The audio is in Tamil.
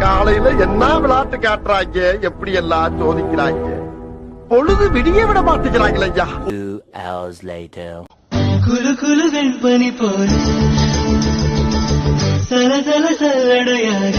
காலையில என்ன விளையாட்டு காட்டுறாங்க, எப்படி எல்லாம் சோதிக்கிறாங்க. பொழுது விடிய விட மாட்டேங்கிறாங்களே ஐயா. 2 hours later. குலு குலு வெண்பனி போல சலசல சல்லடையாக